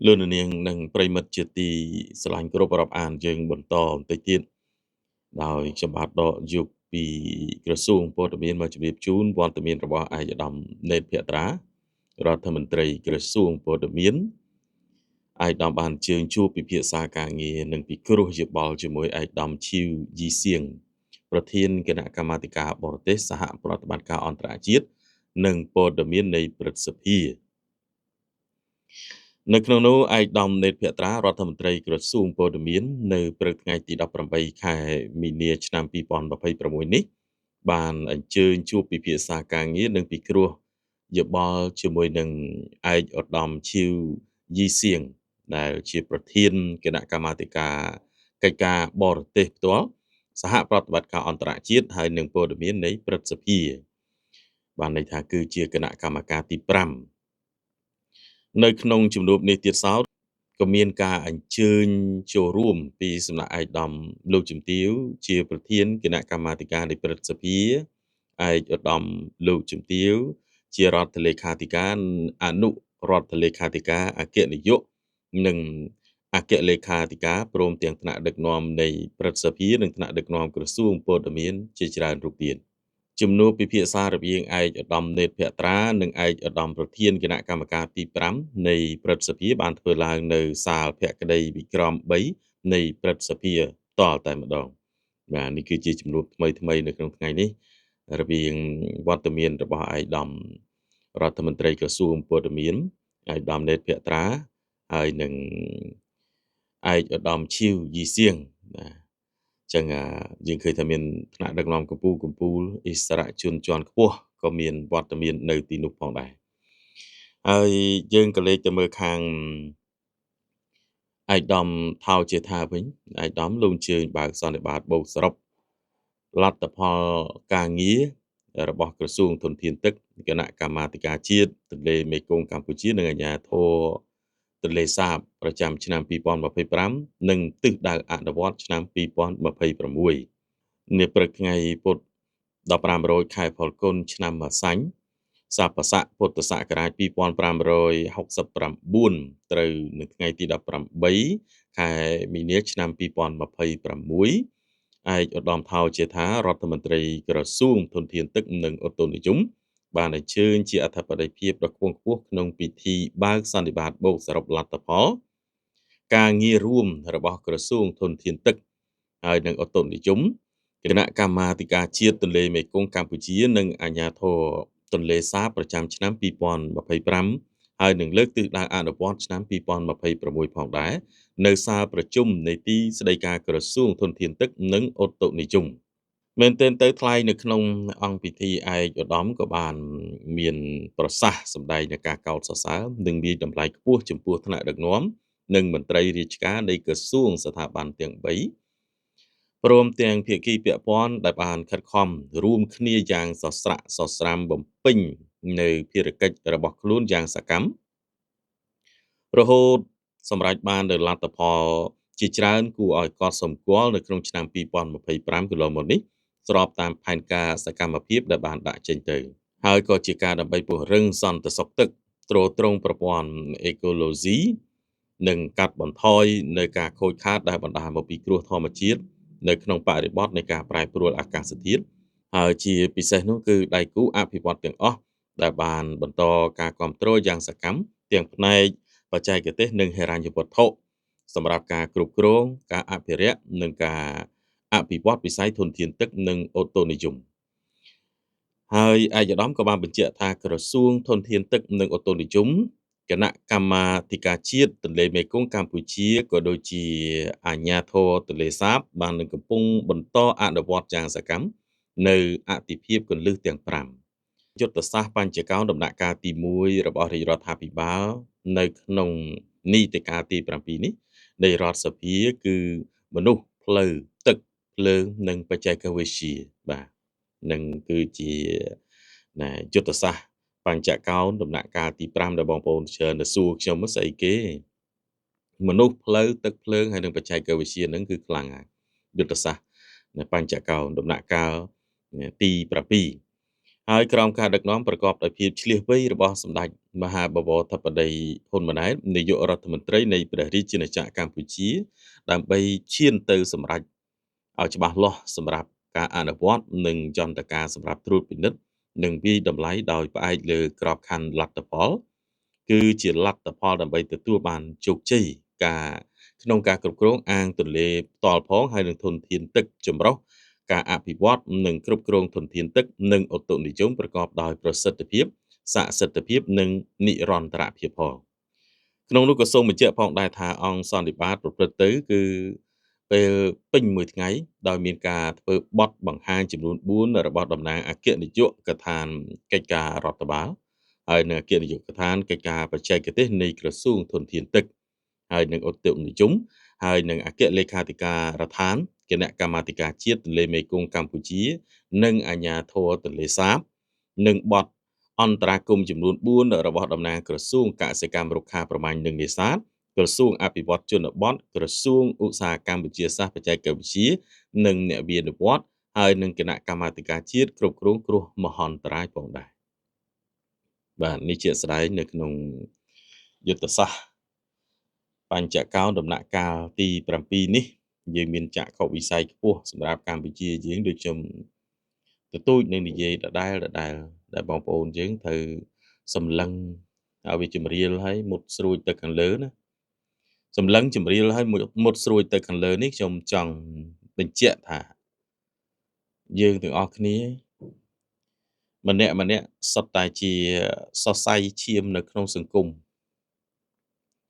លោកនាងនិងប្រិមិត្តជាទីស្រឡាញ់គោរពរាប់អានយើងបន្តបន្តិចទៀតដោយខ្ញុំបាទដកយុគពីក្រសួងព័ត៌មានមកជម្រាបជូនវត្តមានរបស់ឯកឧត្តមនេតភក្ត្រារដ្ឋមន្ត្រីក្រសួងព័ត៌មានឯកឧត្តមបានអញ្ជើញជួបពិភាក្សាការងារនិងពិគ្រោះយោបល់ជាមួយឯកឧត្តមឈីវយីសៀងប្រធានគណៈកម្មាធិការបរទេសសហប្រតិបត្តិការអន្តរជាតិនិងព័ត៌មាននៃព្រឹទ្ធសភានៅក្នុងនោះឯកឧត្តមនេតភក្ត្រារដ្ឋមន្ត្រីក្រសួងព័ត៌មាននៅព្រឹកថ្ងៃទី18ខែមីនាឆ្នាំ2026នេះបានអញ្ជើញជួបពិភាក្សាការងារនិងពិគ្រោះយោបល់ជាមួយនឹងឯកឧត្តមឈីវយីសៀងដែលជាប្រធានគណៈកម្មាធិការកិច្ចការបរទេសផ្ទាល់សហប្រតិបត្តិការអន្តរជាតិហើយនិងព័ត៌មាននៃព្រឹទ្ធសភាបានន័យថាគឺជាគណៈកម្មការទី5នៅក្នុងជំនួបនេះទៀតសោតក៏មានការអញ្ជើញចូលរួមពីសំណាក់ឯកឧត្តមលោកជំទាវជាប្រធានគណៈកម្មាធិការនៃព្រឹទ្ធសភាឯកឧត្តមលោកជំទាវជារដ្ឋលេខាធិការអនុរដ្ឋលេខាធិការអគ្គនាយកនិងអគ្គលេខាធិការព្រមទាំងថ្នាក់ដឹកនាំនៃព្រឹទ្ធសភានិងថ្នាក់ដឹកនាំក្រសួងព័ត៌មានជាច្រើនរូបទៀតជំនួបពិភាក្សារវាងឯកឧត្តមនេតភក្ត្រានិងឯកឧត្តមប្រធានគណៈកម្មការទី5នៃព្រឹទ្ធសភាបានធ្វើឡើងនៅសាលភក្តីវិក្រម3នៃព្រឹទ្ធសភាតតែម្ដងបាទនេះគឺជាជំនួបថ្មីនៅក្នុងថ្ងៃនេះរវាងវត្តមានរបស់ឯកឧត្តមរដ្ឋមន្ត្រីក្រសួងព័ត៌មានឯកឧត្តមនេតភក្ត្រាហើយនឹងឯកឧត្តមឈីវយីសៀងបាទចឹងយើងឃើញថាមានថ្នាក់ដឹកនាំកម្ពុជាអិសរាជជនជាន់ខ្ពស់ក៏មានវត្តមាននៅទីនោះផងដែរហើយយើងក៏លេខទៅមើលខាងឯកឧត្តមថោជាថាវិញឯកឧត្តមលោកអញ្ជើញបើកសន្និបាតបូកសរុបលទ្ធផលការងាររបស់ក្រសួងធនធានទឹកគណៈកម្មាធិការជាតិទន្លេមេគង្គកម្ពុជានិងអាជ្ញាធរទន្លេសាបប្រចាំឆ្នាំ2025និងទិសដៅអនុវត្តឆ្នាំ2026នាព្រឹកថ្ងៃពុធ15រោចខែផលគុណឆ្នាំម៉ាសាញ់ស័ព្ទស័កពុទ្ធសករាជ2569ត្រូវនៅថ្ងៃទី18ខែមីនាឆ្នាំ2026ឯកឧត្តមថោជាថារដ្ឋមន្ត្រីក្រសួងធនធានទឹកនិងអូតូនិយមបានអញ្ជើញជាអធិបតីភាពដ៏ខ្ពង់ខ្ពស់ក្នុងពិធីបើកសន្និបាតបូកសរុបលទ្ធផលការងាររួមរបស់ក្រសួងធនធានទឹកហើយនិងអូតូនិយមគណៈកម្មាធិការជាតិទន្លេមេគង្គកម្ពុជានិងអាជ្ញាធរទន្លេសាបប្រចាំឆ្នាំ2025ហើយនឹងលើកទិសដៅអនុវត្តឆ្នាំ2026ផងដែរនៅសាលប្រជុំនៃទីស្តីការក្រសួងធនធានទឹកនិងអូតូនិយមមែនទែនទៅថ្លែងនៅក្នុងអង្គពិធីឯកឧត្តមក៏បានមានប្រសាសន៍សម្ដែងនៃការកោតសរសើរនិងមានតម្លៃខ្ពស់ចំពោះថ្នាក់ដឹកនាំនិងមន្ត្រីរាជការនៃក្រសួងស្ថាប័នទាំង3ព្រមទាំងភាគីពាក់ព័ន្ធដែលបានខិតខំរួមគ្នាយ៉ាងសស្រាក់សស្រាំបំពេញនៅភារកិច្ចរបស់ខ្លួនយ៉ាងសកម្មរហូតសម្រេចបាននូវលទ្ធផលជាច្រើនគួរឲ្យកត់សម្គាល់នៅក្នុងឆ្នាំ2025កន្លងមកនេះស្របតាមផែនការសកម្មភាពដែលបានដាក់ចេញទៅហើយក៏ជាការដើម្បីពង្រឹងសន្តិសុខទឹកទ្រទ្រង់ប្រព័ន្ធអេកូឡូស៊ីនិងកាត់បន្ថយនៅការខូចខាតដែលបណ្ដាលមកពីគ្រោះធម្មជាតិនៅក្នុងបរិបទនៃការប្រែប្រួលអាកាសធាតុហើយជាពិសេសនោះគឺដៃគូអភិវឌ្ឍទាំងអស់ដែលបានបន្តការគ្រប់គ្រងយ៉ាងសកម្មទាំងផ្នែកបច្ចេកទេសនិងហិរញ្ញវត្ថុសម្រាប់ការគ្រប់គ្រងការអភិរក្សនិងការអភិវឌ្ឍវិស័យធនធានទឹកនិងអូតូនិយមហើយឯកឧត្តមក៏បានបញ្ជាក់ថាក្រសួងធនធានទឹកនិងអូតូនិយមគណៈកម្មាធិការជាតិទន្លេមេគង្គកម្ពុជាក៏ដូចជាអាជ្ញាធរទន្លេសាបបាននឹងកំពុងបន្តអនុវត្តយ៉ាងសកម្មនៅអទិភាពគន្លឹះទាំង5យុទ្ធសាស្ត្របញ្ចកោណដំណាក់កាលទី1របស់រាជរដ្ឋាភិបាលនៅក្នុងនីតិកាលទី7នេះនៃរដ្ឋសភាគឺមនុស្សផ្លូវទឹកភ្លើងនិងបច្ចេកវិទ្យាបាទនឹងគឺជាយុទ្ធសាស្ត្របញ្ចកោណដំណាក់កាលទី5ដែលបងប្អូនច្រើនទៅសួរខ្ញុំស្អីគេមនុស្សផ្លូវទឹកភ្លើងហើយនិងបច្ចេកវិទ្យានឹងគឺខ្លាំងហើយយុទ្ធសាស្ត្របញ្ចកោណដំណាក់កាលទី7 ហើយក្រោមការដឹកនាំប្រកបដោយភាពឆ្លៀសវៃរបស់សម្ដេចមហាបវរធិបតីហ៊ុនម៉ាណែតនាយករដ្ឋមន្ត្រីនៃព្រះរាជាណាចក្រកម្ពុជាដើម្បីឈានទៅសម្រេចឲ្យច្បាស់លាស់សម្រាប់ការអនុវត្តនិងយន្តការសម្រាប់ត្រួតពិនិត្យនិងវិយតម្លៃដោយផ្អែកលើក្របខ័ណ្ឌលទ្ធផលគឺជាលទ្ធផលដើម្បីទទួលបានជោគជ័យក្នុងការគ្រប់គ្រងអាងទន្លេផ្ទាល់ផងហើយនឹងធនធានទឹកចម្រុះការអភិវឌ្ឍនិងគ្រប់គ្រងធនធានទឹកនិងឧតុនិយមប្រកបដោយប្រសិទ្ធភាពស័ក្តិសិទ្ធិភាពនិងនិរន្តរភាពផងក្នុងនោះក៏សូមបញ្ជាក់ផងដែរថាអង្គសន្និបាតប្រព្រឹត្តទៅគឺពេលពេញមួយថ្ងៃដោយមានការធ្វើបទបង្ហាញចំនួន4របស់តំណាងអគ្គនាយកដ្ឋានកិច្ចការរដ្ឋបាលហើយនិងអគ្គនាយកដ្ឋានកិច្ចការបច្ចេកទេសនៃក្រសួងធនធានទឹកហើយនិងឧតុនិយមហើយនិងអគ្គលេខាធិការដ្ឋានគណៈកម្មាធិការជាតិទន្លេមេគង្គកម្ពុជានិងអាជ្ញាធរទន្លេសាបនិងបទអន្តរាគមន៍ចំនួន4របស់តំណាងក្រសួងកសិកម្មរុក្ខាប្រមាញ់និងនេសាទក្រសួងអភិវឌ្ឍជនបទក្រសួងឧស្សាហកម្មវិទ្យាសាស្ត្របច្ចេកវិទ្យានិងអ្នកវិទ្យាវត្តហើយនិងគណៈកម្មាធិការជាតិគ្រប់គ្រងគ្រោះមហន្តរាយផងដែរបាទនេះជាស្ដែងនៅក្នុងយុទ្ធសាស្ត្របញ្ចកោណដំណាក់កាលទី7នេះយើងមានចក្ខុវិស័យខ្ពស់សម្រាប់កម្ពុជាយើងដូចខ្ញុំទទូចនឹងនិយាយដដែលដែលបងប្អូនយើងត្រូវសម្លឹងឲ្យវាជំរាលហើយមុតស្រួចទៅខាងលើណាសម្លឹងជំរាលហើយមុតស្រួចទៅខាងលើនេះខ្ញុំចង់បញ្ជាក់ថាយើងទាំងអស់គ្នាម្នាក់សុទ្ធតែជាសរសៃឈាមនៅក្នុងសង្គម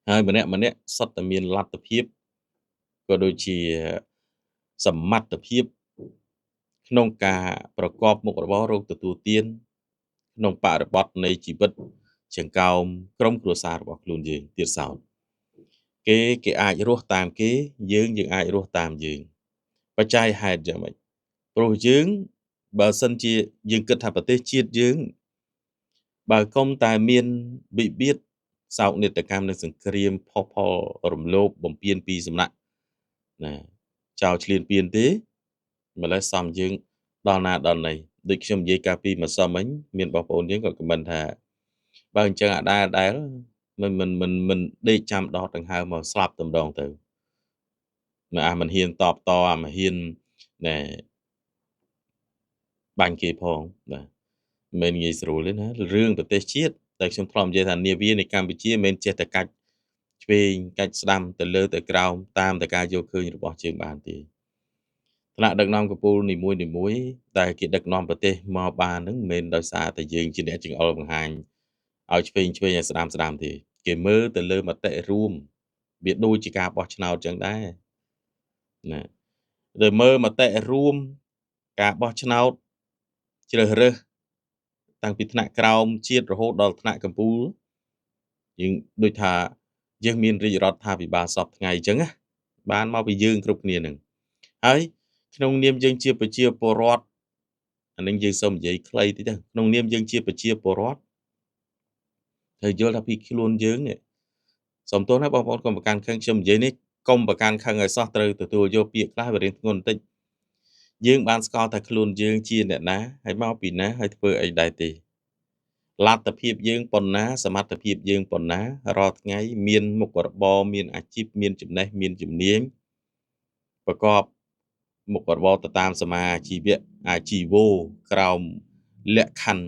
ហើយម្នាក់សុទ្ធតែមានលទ្ធភាពក៏ដូចជាសមត្ថភាពក្នុងការប្រកបមុខរបររកទទួលទានក្នុងបរិបទនៃជីវិតចង្កោមក្រុមគ្រួសាររបស់ខ្លួនយើងទៀតសោតគេអាចរស់តាមគេយើងអាចរស់តាមយើងបច្ច័យហេតុយ៉ាងម៉េចព្រោះយើងបើសិនជាយើងគិតថាប្រទេសជាតិយើងបើកុំតែមានវិវាទសោកនាដកម្មនិងសង្គ្រាមផុសផុលរំលោភបំពានពីសំណាក់ណាចោលឈ្លានពានទេម្លេះសំយើងដល់ណាដល់ណីដូចខ្ញុំនិយាយកាលពីម្សិលមិញមានបងប្អូនយើងក៏ខមមិនថាបើអញ្ចឹងអាដែលមិនដេកចាំដោតដង្ហើមមកស្លាប់តែម្ដងទៅមិនហ៊ានតបតមិនហ៊ានណែបាញ់គេផងបាទមិនងាយស្រួលទេណារឿងប្រទេសជាតិតែខ្ញុំធ្លាប់និយាយថានាវានៃកម្ពុជាមិនមែនចេះតែកាច់ឆ្វេងកាច់ស្ដាំទៅលើទៅក្រោមតាមតែការយកឃើញរបស់ជើងបានទេថ្នាក់ដឹកនាំកំពូលនីមួយដែលគេដឹកនាំប្រទេសមកបានហ្នឹងមិនមែនដោយសារតែយើងជាអ្នកចង្អុលបង្ហាញឲ្យឆ្វេងឲ្យស្ដាំទេគេមើលទៅលើមតិរួមវាដូចជាការបោះឆ្នោតចឹងដែរណាដែលមើលមតិរួមការបោះឆ្នោតជ្រើសរើសតាំងពីថ្នាក់ក្រោមជាតិរហូតដល់ថ្នាក់កំពូលយើងដូចថាយើងមានរាជរដ្ឋាភិបាលសពថ្ងៃអញ្ចឹងណាបានមកពីយើងគ្រប់គ្នានឹងហើយក្នុងនាមយើងជាប្រជាពលរដ្ឋអានឹងយើងសូមនិយាយខ្លីតិចទៅក្នុងនាមយើងជាប្រជាពលរដ្ឋត្រូវយល់ថាពីខ្លួនយើងនេះសូមទោសណាបងប្អូនកុំប្រកាន់ខឹងខ្ញុំនិយាយនេះកុំប្រកាន់ខឹងឲ្យសោះត្រូវទទួលយកពាក្យខ្លះវារៀងធ្ងន់បន្តិចយើងបានស្គាល់ថាខ្លួនយើងជាអ្នកណាហើយមកពីណាហើយធ្វើអីដែរទេលទ្ធភាពយើងប៉ុណ្ណាសមត្ថភាពយើងប៉ុណ្ណារាល់ថ្ងៃមានមុខរបរមានអាជីពមានចំណេះមានជំនាញប្រកបមុខរបរទៅតាមសមាជីវៈអាជីវោក្រោមលក្ខខណ្ឌ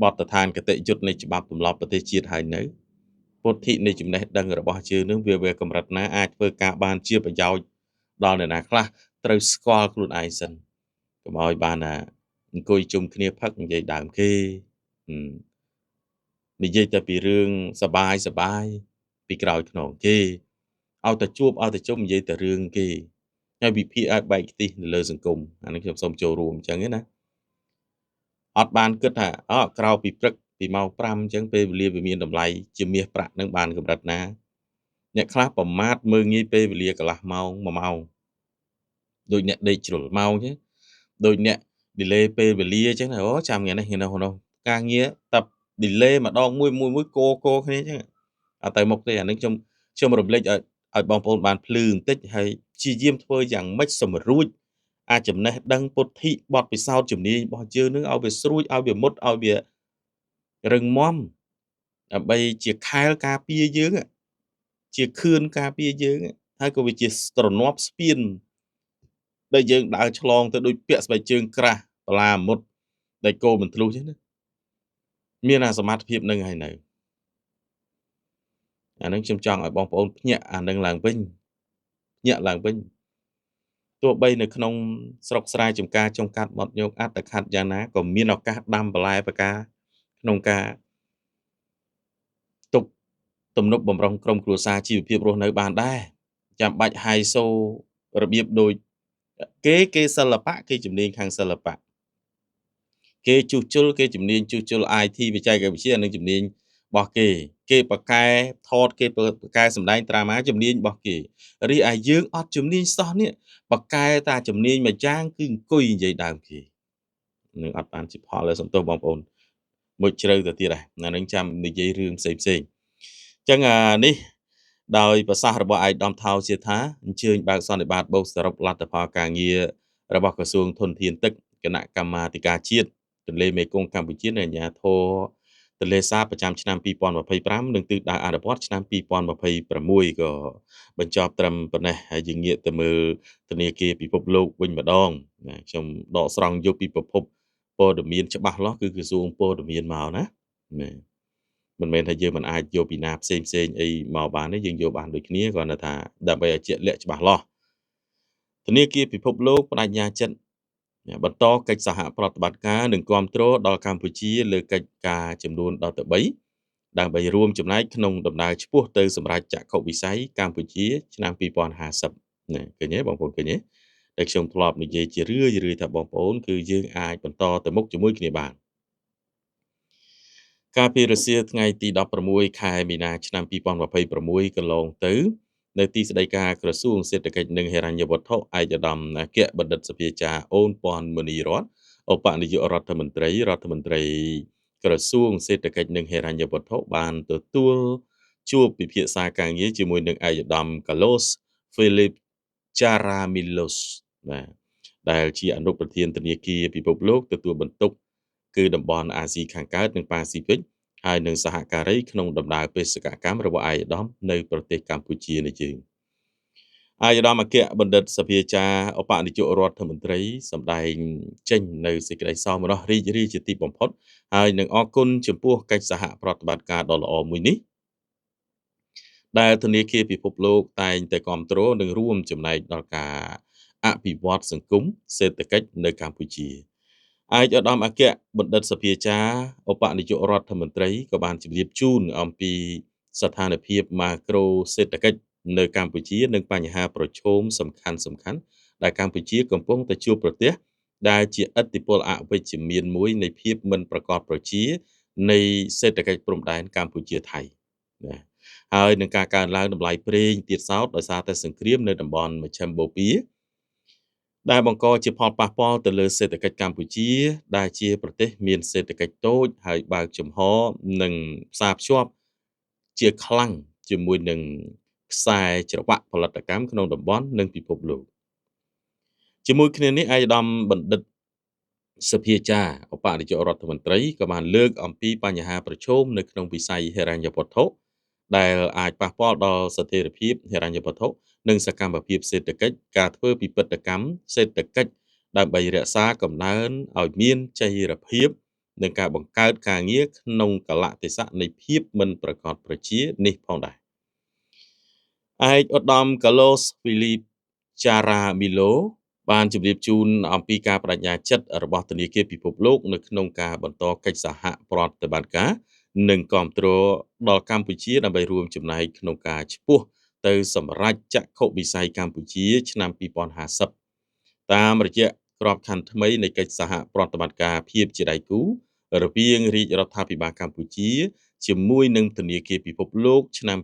បទដ្ឋានគតិយុត្តនៃច្បាប់ទម្លាប់ប្រទេសជាតិហើយនៅពុទ្ធិនៃចំណេះដឹងរបស់ជើងនឹងវាកម្រិតណាអាចធ្វើការបានជាប្រយោជន៍ដល់អ្នកណាខ្លះត្រូវស្គាល់ខ្លួនឯងសិនកុំឲ្យបានអង្គុយជុំគ្នាផឹកនិយាយដើមគេនិយាយតែពីរឿងសបាយពីក្រោយខ្នងគេឲ្យតែជួបឲ្យតែជុំនិយាយតែរឿងគេហើយវិភាគឲ្យបែកខ្ទិះនៅលើសង្គមអានេះខ្ញុំសូមចូលរួមអញ្ចឹងណាអត់បានគិតថាក្រៅពីព្រឹកពីម៉ោង5អញ្ចឹងពេលវេលាវាមានតម្លៃជាមាសប្រាក់នឹងបានកម្រិតណាអ្នកខ្លះប្រមាថមើងងាយពេលវេលាកន្លះម៉ោង1ម៉ោងដូចអ្នកដេកជ្រុលម៉ោងអញ្ចឹងដូចអ្នក delay ពេលវេលាអញ្ចឹងចាំថ្ងៃនេះថ្ងៃនោះការងារតែ delay ម្ដងមួយកគ្នាអញ្ចឹងអត់ទៅមុខទេអានេះខ្ញុំរំលេចឲ្យបងប្អូនបានភ្លឺបន្តិចហើយព្យាយាមធ្វើយ៉ាងម៉េចសម្រួច អាចចំណេះដឹងពុទ្ធិបទពិសោធន៍ជំនាញរបស់យើងនឹងឲ្យវាស្រួចឲ្យវាមុតឲ្យវារឹងមាំដើម្បីជាខែលការពារយើងជាខឿនការពារយើងហើយក៏វាជាទ្រនាប់ស្ពានដែលយើងដើរឆ្លងទៅដូចពាក់ស្បែកជើងក្រាស់បលាមុតដែលគោមិនធ្លុះចឹងណាមានអាសមត្ថភាពនឹងហើយនៅអានឹងខ្ញុំចង់ឲ្យបងប្អូនភ្ញាក់អានឹងឡើងវិញភ្ញាក់ឡើងវិញទោះបីនៅក្នុងស្រុកស្រែចម្ការចុងកាត់បត់ញោកអត្តខត្តយ៉ាងណាក៏មានឱកាសដាំបន្លែផ្កាក្នុងការទុកទំនប់បំរុងក្រុមគ្រួសារជីវភាពរស់នៅបានដែរចាំបាច់ហៃសូរបៀបដូចគេសិល្បៈគេជំនាញខាងសិល្បៈគេជួសជុលគេជំនាញជួសជុល IT បច្ចេកវិទ្យានិងជំនាញរបស់គេប៉ាកែថតគេប៉ាកែសម្ដែងត្រាម៉ាជំនាញរបស់គេរីឯយើងអត់ជំនាញសោះនេះប៉ាកែតាជំនាញមួយយ៉ាងគឺអង្គុយនិយាយដើមគេនឹងអត់បានជាផលលើសំទោសបងប្អូនមួយជ្រៅទៅទៀតដែរអានឹងចាំនិយាយរឿងផ្សេងអញ្ចឹងនេះដោយប្រសាសន៍របស់ឯកឧត្តមថោជាថាអញ្ជើញបើកសន្និបាតបូកសរុបលទ្ធផលការងាររបស់ក្រសួងធនធានទឹកគណៈកម្មាធិការជាតិទន្លេមេគង្គកម្ពុជានិងអាជ្ញាធរទន្លេសាបប្រចាំឆ្នាំ2025និងទិសដៅអនុវត្តឆ្នាំ2026ក៏បញ្ចប់ត្រឹមប៉ុណ្ណេះហើយយើងងាកទៅមើលធនាគារពិភពលោកវិញម្ដងណាខ្ញុំដកស្រង់យកពីប្រភពព័ត៌មានច្បាស់លាស់គឺក្រសួងព័ត៌មានមកណាមិនមែនថាយើងមិនអាចយកពីណាផ្សេងអីមកបានទេយើងយកបានដូចគ្នាគ្រាន់តែថាដើម្បីឲ្យជាក់លាក់ច្បាស់លាស់ធនាគារពិភពលោកបដិញ្ញាចិត្តបន្តកិច្ចសហប្រតិបត្តិការនិងគាំទ្រដល់កម្ពុជាលើកិច្ចការចំនួនដល់ទៅ3ដើម្បីរួមចំណែកក្នុងដំណើរឆ្ពោះទៅសម្រេចចក្ខុវិស័យកម្ពុជាឆ្នាំ2050ណាឃើញទេបងប្អូនឃើញទេតែខ្ញុំធ្លាប់និយាយជារឿយថាបងប្អូនគឺយើងអាចបន្តទៅមុខជាមួយគ្នាបានកាលពីរសៀលថ្ងៃទី16ខែមីនាឆ្នាំ2026កន្លងទៅនៅទីស្តីការក្រសួងសេដ្ឋកិច្ចនិងហិរញ្ញវត្ថុឯកឧត្តមអគ្គបណ្ឌិតសភាចារ្យអូនពាន់មុនីរតន៍ឧបនាយករដ្ឋមន្ត្រីក្រសួងសេដ្ឋកិច្ចនិងហិរញ្ញវត្ថុបានទទួលជួបពិភាក្សាការងារជាមួយនឹងឯកឧត្តម Carlos Philip Jaramilos បាទដែលជាអនុប្រធានធនាគារពិភពលោកទទួលបន្ទុកគឺតំបន់អាស៊ីខាងកើតនិងប៉ាស៊ីហ្វិកហើយនឹងសហការីក្នុងដំណើរបេសកកម្មរបស់ឯកឧត្តមនៅប្រទេសកម្ពុជានេះយើងឯកឧត្តមអគ្គបណ្ឌិតសភាចារ្យឧបនាយករដ្ឋមន្ត្រីសម្ដែងចេញនៅសេចក្តីសោមនស្សរីករាយជាទីបំផុតហើយនឹងអរគុណចំពោះកិច្ចសហប្រតិបត្តិការដ៏ល្អមួយនេះដែលធនាគារពិភពលោកតែងតែគាំទ្រនិងរួមចំណែកដល់ការអភិវឌ្ឍសង្គមសេដ្ឋកិច្ចនៅកម្ពុជាឯកឧត្តមអគ្គបណ្ឌិតសភាចារ្យឧបនាយករដ្ឋមន្ត្រីក៏បានជម្រាបជូនអំពីស្ថានភាពម៉ាក្រូសេដ្ឋកិច្ចនៅកម្ពុជានិងបញ្ហាប្រឈមសំខាន់ដែលកម្ពុជាកំពុងតែជួបប្រទះដែលជាឥទ្ធិពលអវិជ្ជមានមួយនៃភាពមិនប្រកបប្រជានៃសេដ្ឋកិច្ចព្រំដែនកម្ពុជាថៃណាហើយនឹងការកើនឡើងតម្លៃប្រេងទៀតសោតដោយសារតែសង្គ្រាមនៅតំបន់មជ្ឈិមបូព៌ាដែលបង្កជាផលប៉ះពាល់ទៅលើសេដ្ឋកិច្ចកម្ពុជាដែលជាប្រទេសមានសេដ្ឋកិច្ចតូចហើយបើកចំហនិងផ្សារភ្ជាប់ជាខ្លាំងជាមួយនឹងខ្សែច្រវាក់ផលិតកម្មក្នុងតំបន់និងពិភពលោកជាមួយគ្នានេះឯកឧត្តមបណ្ឌិតសភាចារ្យឧបនាយករដ្ឋមន្ត្រីក៏បានលើកអំពីបញ្ហាប្រឈមនៅក្នុងវិស័យហិរញ្ញវត្ថុដែលអាចប៉ះពាល់ដល់ស្ថិរភាពហិរញ្ញវត្ថុនិងសកម្មភាពសេដ្ឋកិច្ចការធ្វើពិពិធកម្មសេដ្ឋកិច្ចដើម្បីរក្សាកំណើនឲ្យមានចីរភាពនិងការបង្កើតការងារក្នុងកលៈទេសៈនៃភាពមិនប្រកបប្រជានេះផងដែរឯកឧត្តម Carlos Philip Jaramillo បានជម្រាបជូនអំពីការបដិញ្ញាចិត្តរបស់ធនាគារពិភពលោកនៅក្នុងការបន្តកិច្ចសហប្រតិបត្តិការនិងគាំទ្រដល់កម្ពុជាដើម្បីរួមចំណែកក្នុងការឆ្ពោះទៅសម្រេចចក្ខុវិស័យកម្ពុជាឆ្នាំ2050តាមរយៈក្របខ័ណ្ឌថ្មីនៃកិច្ចសហប្រតិបត្តិការភាពជាដៃគូរវាងរាជរដ្ឋាភិបាលកម្ពុជាជាមួយនឹងធនាគារពិភពលោកឆ្នាំ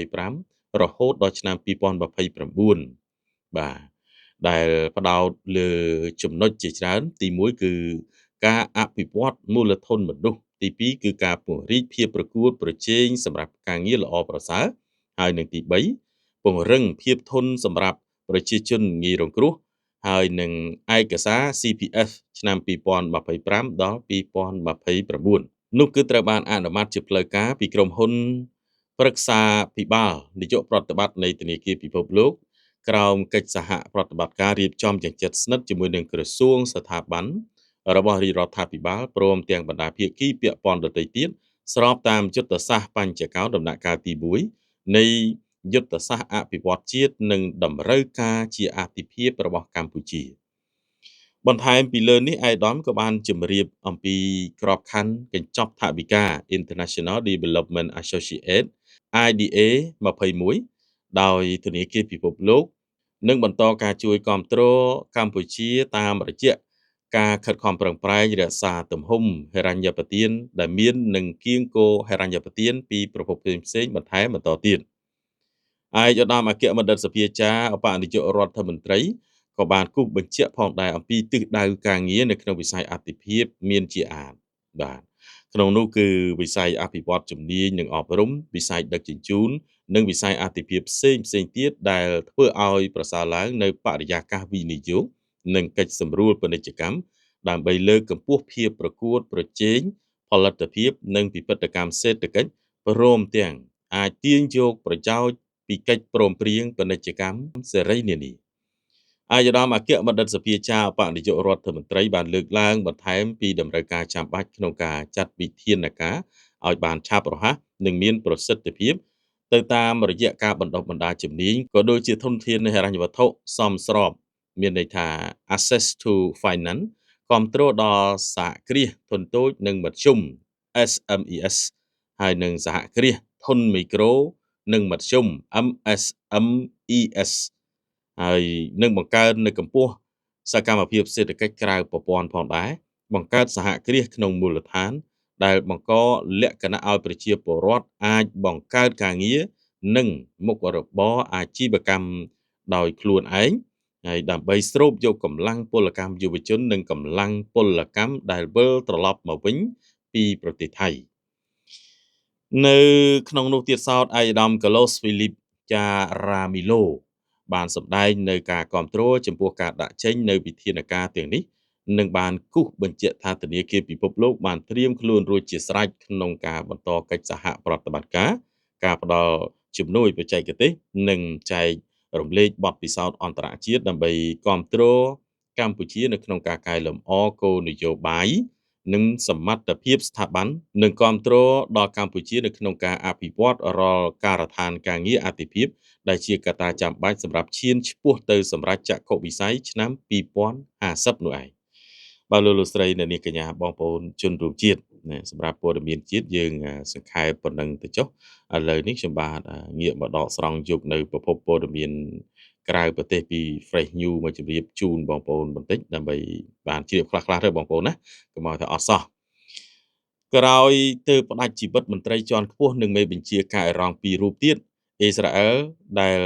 2025រហូតដល់ឆ្នាំ2029បាទដែលផ្ដោតលើចំណុចជាច្រើនទី1គឺការអភិវឌ្ឍមូលធនមនុស្សទី2គឺការពង្រីកភាពប្រកួតប្រជែងសម្រាប់ការងារល្អប្រសើរហើយនឹងទី3ពង្រឹងភាពធន់សម្រាប់ប្រជាជនងាយរងគ្រោះ ហើយនឹងឯកសារ CPF ឆ្នាំ2025ដល់2029នោះគឺត្រូវបានអនុម័តជាផ្លូវការពីក្រុមហ៊ុនប្រឹក្សាភិបាលនាយកប្រតិបត្តិនៃធនាគារពិភពលោកក្រោមកិច្ចសហប្រតិបត្តិការរៀបចំយ៉ាងជិតស្និទ្ធជាមួយនឹងក្រសួងស្ថាប័នរបស់រាជរដ្ឋាភិបាលព្រមទាំងបណ្ដាភាគីពាក់ព័ន្ធដទៃទៀតស្របតាមយុទ្ធសាស្ត្របញ្ចកោណដំណាក់កាលទី1នៃយុទ្ធសាស្ត្រអភិវឌ្ឍជាតិនិងតម្រូវការជាអាទិភាពរបស់កម្ពុជាបន្ថែមពីលើនេះឯកឧត្តមក៏បានជម្រាបអំពីក្របខ័ណ្ឌកញ្ចប់ថវិកា International Development Associate IDA 21ដោយធនាគារពិភពលោកនិងបន្តការជួយគាំទ្រកម្ពុជាតាមរយៈការខិតខំប្រឹងប្រែងរក្សាទំហំហិរញ្ញប្បទានដែលមាននិងគៀងគរហិរញ្ញប្បទានពីប្រភពផ្សេងៗបន្ថែមបន្តទៀតឯកឧត្តមអគ្គមណ្ឌិតសភាចារអបនាយករដ្ឋមន្ត្រីក៏បានគូសបញ្ជាក់ផងដែរអំពីទិសដៅការងារនៅក្នុងវិស័យអាទិភាពមានជាអាចបាទក្នុងនោះគឺវិស័យអភិវឌ្ឍជំនាញនិងអប់រំវិស័យដឹកជញ្ជូននិងវិស័យអាទិភាពផ្សេងទៀតដែលធ្វើឲ្យប្រសើរឡើងនៅបរិយាកាសវិនិយោគនិងកិច្ចសម្រួលពាណិជ្ជកម្មដើម្បីលើកកម្ពស់ភាពប្រកួតប្រជែងផលិតភាពនិងពិពិធកម្មសេដ្ឋកិច្ចព្រមទាំងអាចទាញយកប្រយោជន៍ពីកិច្ចព្រមព្រៀងពាណិជ្ជកម្មសេរីនានាអាយដាមអគ្គមណ្ឌិតសភាចារបនាយករដ្ឋមន្ត្រីបានលើកឡើងបន្ថែមពីតម្រូវការចាំបាច់ក្នុងការចាត់វិធានការឲ្យបានឆាប់រហ័សនិងមានប្រសិទ្ធភាពទៅតាមរយៈការបណ្ដុះបណ្ដាលជំនាញក៏ដូចជាធនធានហិរញ្ញវត្ថុសមស្របមានន័យថា access to finance គ្រប់គ្រងដល់សហគ្រាសធុនតូចនិងមធ្យម SMES ហើយនិងសហគ្រាសធុនមីក្រូនិងមធ្យម MSMES ហើយនឹងបង្កើននៅកម្ពស់សកម្មភាពសេដ្ឋកិច្ចក្រៅប្រព័ន្ធផងដែរបង្កើតសហគ្រាសក្នុងមូលដ្ឋានដែលបង្កលក្ខណៈឲ្យប្រជាពលរដ្ឋអាចបង្កើតការងារនិងមុខរបរអាជីវកម្មដោយខ្លួនឯងហើយដើម្បីស្រូបយកកម្លាំងពលកម្មយុវជននិងកម្លាំងពលកម្មដែលវិលត្រឡប់មកវិញពីប្រទេសថៃនៅក្នុងនោះទៀតសោតឯកឧត្តម Carlos Philip Jaramillo បានសម្ដែងនៅការគាំទ្រចំពោះការដាក់ចេញនៅវិធានការទាំងនេះនិងបានគូសបញ្ជាក់ថាធនាគារពិភពលោកបានត្រៀមខ្លួនរួចជាស្រេចក្នុងការបន្តកិច្ចសហប្រតិបត្តិការផ្ដល់ជំនួយបច្ចេកទេសនិងចែករំលែកបទពិសោធន៍អន្តរជាតិដើម្បីគាំទ្រកម្ពុជានៅក្នុងការកែលម្អគោលនយោបាយនិងសមត្ថភាពស្ថាប័ននិងគាំទ្រដល់កម្ពុជានៅក្នុងការអភិវឌ្ឍរាល់ការដ្ឋានការងារអាទិភាពដែលជាកត្តាចាំបាច់សម្រាប់ឈានឆ្ពោះទៅសម្រាប់ចក្ខុវិស័យឆ្នាំ2050នោះឯងបាទលោកស្រីអ្នកនាងកញ្ញាបងប្អូនជនរួមជាតិសម្រាប់ព័ត៌មានជាតិយើងសង្ខេបប៉ុណ្ណឹងទៅចុះឥឡូវនេះខ្ញុំបាទងាកមកដកស្រង់យកនៅប្រភពព័ត៌មានក្រៅប្រទេសពី Fresh News មកជម្រាបជូនបងប្អូនបន្តិចដើម្បីបានជ្រាបខ្លះៗទៅបងប្អូនណាកុំឲ្យថាអត់សោះក្រោយទៅផ្ដាច់ជីវិតមន្ត្រីជាន់ខ្ពស់និងមេបញ្ជាការអិរ៉ង់2រូបទៀតអ៊ីស្រាអែលដែល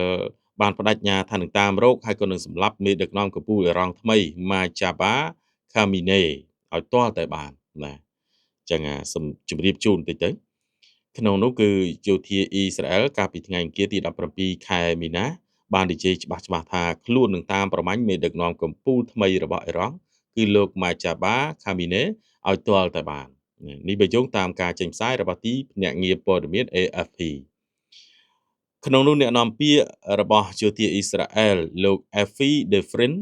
បានបដិញ្ញាថានឹងតាមរកហើយក៏នឹងសម្លាប់មេដឹកនាំកំពូលអិរ៉ង់ថ្មីម៉ាចាបាខាមីណេឲ្យទាល់តែបានណាអញ្ចឹងសូមជម្រាបជូនបន្តិចទៅក្នុងនោះគឺយោធាអ៊ីស្រាអែលកាលពីថ្ងៃអង្គារទី17ខែមីនាបាននិយាយច្បាស់ថាខ្លួននឹងតាមប្រមាញ់មេដឹកនាំកំពូលថ្មីរបស់អិរ៉ង់គឺលោកម៉ាចាបាខាមីណេឲ្យទាល់តែបាននេះបើយោងតាមការចេញផ្សាយរបស់ទីភ្នាក់ងារព័ត៌មាន AFP ក្នុងនោះអ្នកនាំពាក្យរបស់យោធាអ៊ីស្រាអែលលោក Efi Defrin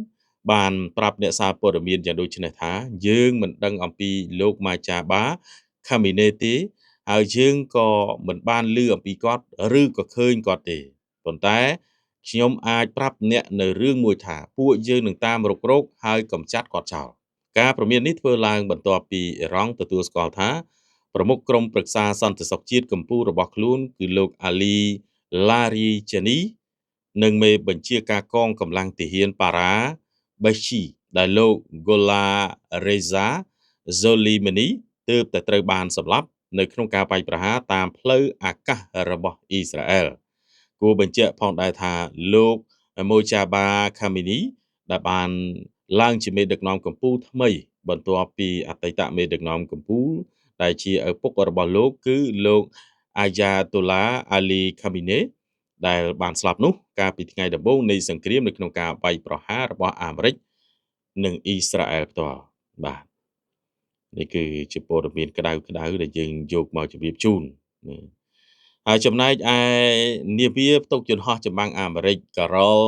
បានប្រាប់អ្នកសារព័ត៌មានយ៉ាងដូចនេះថាយើងមិនដឹងអំពីលោកម៉ាចាបាខាមីណេទេហើយយើងក៏មិនបានឮអំពីគាត់ឬក៏ឃើញគាត់ទេប៉ុន្តែខ្ញុំអាចប្រាប់អ្នកនៅរឿងមួយថាពួកយើងនឹងតាមរុករកហើយកម្ចាត់គាត់ចោលការព្រមាននេះធ្វើឡើងបន្ទាប់ពីអ៊ីរ៉ង់ទទួលស្គាល់ថាប្រមុខក្រុមប្រឹក្សាសន្តិសុខជាតិកម្ពុជារបស់ខ្លួនគឺលោកអាលីឡារីជានីនិងមេបញ្ជាការកងកម្លាំងទាហានប៉ារ៉ាបេឈីដែលលោក Gola Reza Soleimani ទើបតែត្រូវបានសម្លាប់នៅក្នុងការវាយប្រហារតាមផ្លូវអាកាសរបស់អ៊ីស្រាអែលគួរបញ្ជាក់ផងដែរថាលោកម៉ូចាបាខាមីនីដែលបានឡើងជាមេដឹកនាំកម្ពុជាថ្មីបន្ទាប់ពីអតីតមេដឹកនាំកម្ពុជាដែលជាឪពុករបស់លោកគឺលោកអាយ៉ាតូឡាអាលីខាមីណេដែលបានស្លាប់នោះកាលពីថ្ងៃដំបូងនៃសង្គ្រាមនៅក្នុងការវាយប្រហាររបស់អាមេរិក និងអ៊ីស្រាអែលផ្ទាល់បាទនេះគឺជាព័ត៌មានក្តៅៗដែលយើងយកមកជម្រាបជូនណាហើយចំណែកឯនាវាផ្ទុកយន្តហោះចម្បាំងអាមេរិក Carroll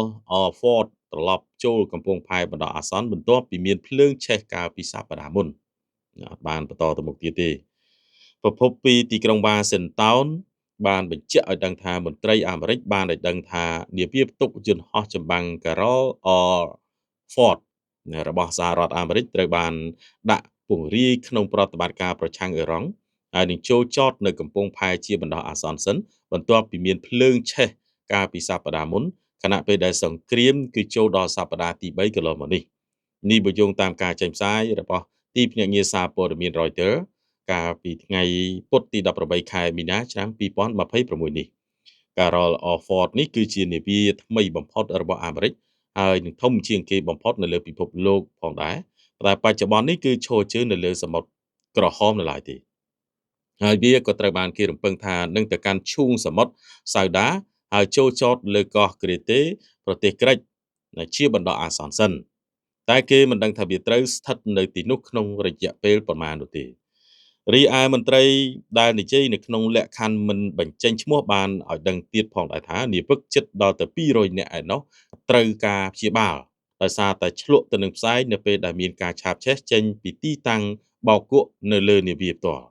Ford ត្រឡប់ចូលកំពង់ផែបណ្ដោះអាសន្នបន្ទាប់ពីមានភ្លើងឆេះកាលពីសប្តាហ៍មុនអត់បានបន្តទៅមុខទៀតទេប្រភពពីទីក្រុងវ៉ាស៊ីនតោនបានបញ្ជាក់ឲ្យដឹងថាមន្ត្រីអាមេរិកបានឲ្យដឹងថានាវាផ្ទុកយន្តហោះចម្បាំង Carroll Ford របស់សហរដ្ឋអាមេរិកត្រូវបានដាក់ពង្រាយក្នុងប្រតិបត្តិការប្រឆាំងអ៊ឺរ៉ង់ហើយនឹងចូលចតនៅកំពង់ផែជាបណ្ដោះអាសន្នសិនបន្ទាប់ពីមានភ្លើងឆេះកាលពីសប្តាហ៍មុនខណៈពេលដែលសង្គ្រាមគឺចូលដល់សប្តាហ៍ទី3កន្លងមកនេះបើយោងតាមការចេញផ្សាយរបស់ទីភ្នាក់ងារសារព័ត៌មាន Reuters កាលពីថ្ងៃពុធទី18ខែមីនាឆ្នាំ2026នេះ Carroll Ford នេះគឺជានាវាថ្មីបំផុតរបស់អាមេរិកហើយនឹងធំជាងគេបំផុតនៅលើពិភពលោកផងដែរតែបច្ចុប្បន្ននេះគឺឈរជើងនៅលើសមុទ្រក្រហមនៅឡើយទេហើយវាក៏ត្រូវបានគេរំពឹងថានឹងទៅកាន់ឈូងសមុទ្រសៅដាហើយចូលចតលើកោះក្រេតេប្រទេសក្រិចជាបណ្ដោះអាសន្នសិនតែគេមិនដឹងថាវាត្រូវស្ថិតនៅទីនោះក្នុងរយៈពេលប៉ុន្មាននោះទេរីឯមន្ត្រីដែលនិយាយនៅក្នុងលក្ខខណ្ឌមិនបញ្ចេញឈ្មោះបានឲ្យដឹងទៀតផងដែរថានាវិកជិតដល់ទៅ200នាក់ឯណោះត្រូវការព្យាបាលដោយសារតែឆ្លក់ទៅនឹងផ្សែងនៅពេលដែលមានការឆាបឆេះចេញពីទីតាំងបោកគក់នៅលើនាវាផ្ទាល់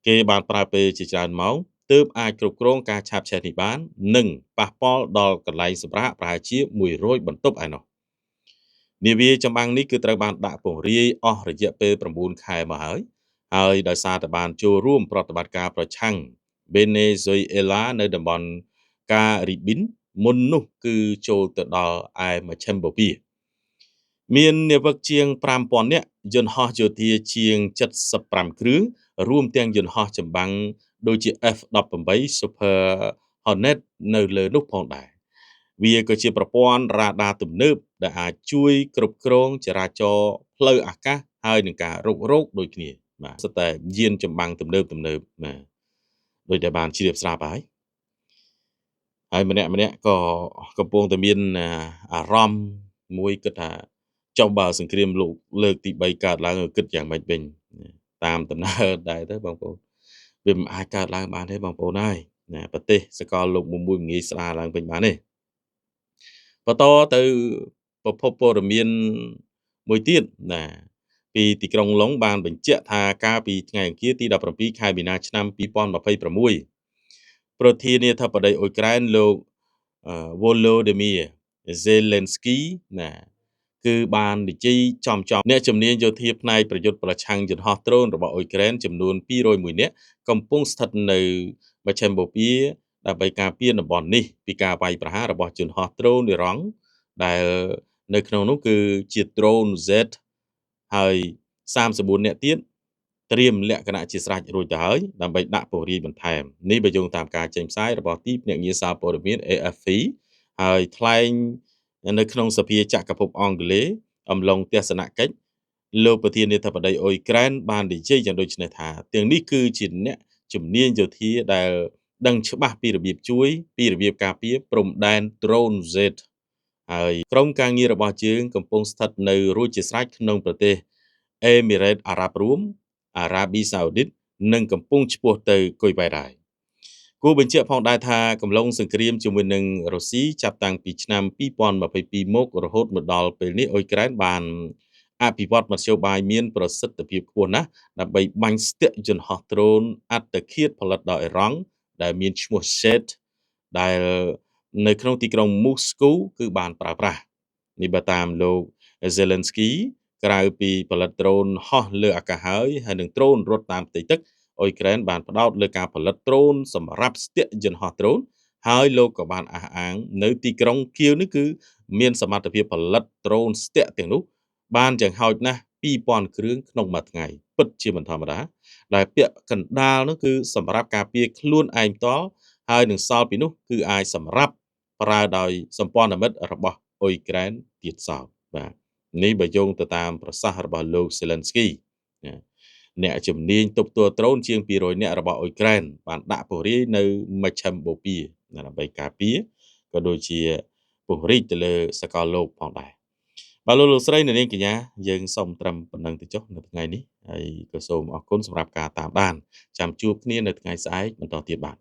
គេបានប្រើពេលជាច្រើនម៉ោងទើបអាចគ្រប់គ្រងការឆាបឆេះនេះបាននិងប៉ះពាល់ដល់កន្លែងសម្រាកប្រហែលជា100បន្ទប់ឯណោះនាវាចម្បាំងនេះគឺត្រូវបានដាក់ពង្រាយអស់រយៈពេល9ខែមកហើយដោយសារតែបានចូលរួមប្រតិបត្តិការប្រឆាំងវេណេស៊ុយអេឡានៅតំបន់ការរីប៊ីនមុននោះគឺចូលទៅដល់ឯមជ្ឈិមបូព៌ាមាននាវិកជាង 5000 នាក់យន្តហោះយោធាជាង75គ្រឿងរួមទាំងយន្តហោះចម្បាំងដូចជា F-18 Super Hornet នៅលើនោះផងដែរវាក៏ជាប្រព័ន្ធរ៉ាដាទំនើបដែលអាចជួយគ្រប់គ្រងចរាចរណ៍ផ្លូវអាកាសហើយនឹងការរុករកដូចគ្នាបាទសុទ្ធតែយានចម្បាំងទំនើបបាទដូចដែលបានជ្រាបស្រាប់ហើយម្នាក់ក៏កំពុងតែមានអារម្មណ៍មួយគិតថាចុះបើសង្គ្រាមលោកលើកទី3កើតឡើងគិតយ៉ាងម៉េចវិញតាមដំណើរដែរទៅបងប្អូនវាមិនអាចកើតឡើងបានទេបងប្អូនហើយណាប្រទេសសកលលោកមួយងាយស្ដារឡើងវិញបានទេបន្តទៅប្រភពព័ត៌មានមួយទៀតណាពីទីក្រុងឡុងបានបញ្ជាក់ថាកាលពីថ្ងៃអង្គារទី17ខែមីនាឆ្នាំ2026ប្រធានាធិបតីអ៊ុយក្រែនលោក Volodymyr Zelensky ណាគឺបាននិយាយចំអ្នកជំនាញយោធាផ្នែកប្រយុទ្ធប្រឆាំងយន្តហោះដ្រូនរបស់អ៊ុយក្រែនចំនួន201នាក់កំពុងស្ថិតនៅមជ្ឈិមបូព៌ាដើម្បីការពារតំបន់នេះពីការវាយប្រហាររបស់យន្តហោះដ្រូនអ៊ីរ៉ង់ដែលនៅក្នុងនោះគឺជា Drone Z ហើយ34នាក់ទៀតត្រៀមលក្ខណៈជាស្រេចរួចទៅហើយដើម្បីដាក់ពង្រាយបន្ថែមនេះបើយោងតាមការចេញផ្សាយរបស់ទីភ្នាក់ងារសារព័ត៌មាន AFP ហើយថ្លែងនៅក្នុងសភាចក្រភពអង់គ្លេសអំឡុងទស្សនកិច្ចលោកប្រធានាធិបតីអ៊ុយក្រែនបាននិយាយយ៉ាងដូចនេះថាទាំងនេះគឺជាអ្នកជំនាញយោធាដែលដឹងច្បាស់ពីរបៀបជួយពីរបៀបការពារព្រំដែន Drone Z ហើយក្រុមការងាររបស់យើងកំពុងស្ថិតនៅរួចជាស្រេចក្នុងប្រទេសអេមីរ៉េតអារ៉ាប់រួមអារ៉ាប៊ីសាអូឌីតនិងកំពុងឆ្ពោះទៅគុយវ៉ែតហើយគួរបញ្ជាក់ផងដែរថាកំឡុងសង្គ្រាមជាមួយនឹងរុស្ស៊ីចាប់តាំងពីឆ្នាំ2022មករហូតមកដល់ពេលនេះអ៊ុយក្រែនបានអភិវឌ្ឍមធ្យោបាយមានប្រសិទ្ធភាពខ្ពស់ណាស់ដើម្បីបាញ់ស្ទាក់យន្តហោះដ្រូនអត្តឃាតផលិតដោយអ៊ីរ៉ង់ដែលមានឈ្មោះ Shed ដែលនៅក្នុងទីក្រុងមូស្គូគឺបានប្រើប្រាស់នេះបើតាមលោក Zelensky ក្រៅពីផលិតដ្រូនហោះលើអាកាសហើយនឹងដ្រូនរត់តាមផ្ទៃទឹកអ៊ុយក្រែនបានផ្ដោតលើការផលិតដ្រូនសម្រាប់ស្ទាក់យន្តហោះដ្រូនហើយលោកក៏បានអះអាងនៅទីក្រុងគៀវនេះគឺមានសមត្ថភាពផលិតដ្រូនស្ទាក់ទាំងនោះបានយ៉ាងហោចណាស់2000គ្រឿងក្នុងមួយថ្ងៃពិតជាមិនធម្មតាដែលពាក់កណ្ដាលនោះគឺសម្រាប់ការពារខ្លួនឯងផ្ទាល់ហើយនឹងសល់ពីនោះគឺអាចសម្រាប់ប្រើដោយសម្ព័ន្ធមិត្តរបស់អ៊ុយក្រែនទៀតសោតបាទនេះបើយោងទៅតាមប្រសាសន៍របស់លោក Zelensky អ្នកជំនាញទប់ទល់ដ្រូនជាង200នាក់របស់អ៊ុយក្រែនបានដាក់ពង្រាយនៅមជ្ឈិមបូព៌ាដើម្បីការពារក៏ដូចជាពង្រីកទៅលើសកលលោកផងដែរ បាទលោកស្រីអ្នកនាងកញ្ញាយើងសូមត្រឹមប៉ុណ្្នឹងទៅចុះនៅថ្ងៃនេះហើយក៏សូមអរគុណសម្រាប់ការតាមដានចាំជួបគ្នានៅថ្ងៃស្អែកបន្តទៀតបាទ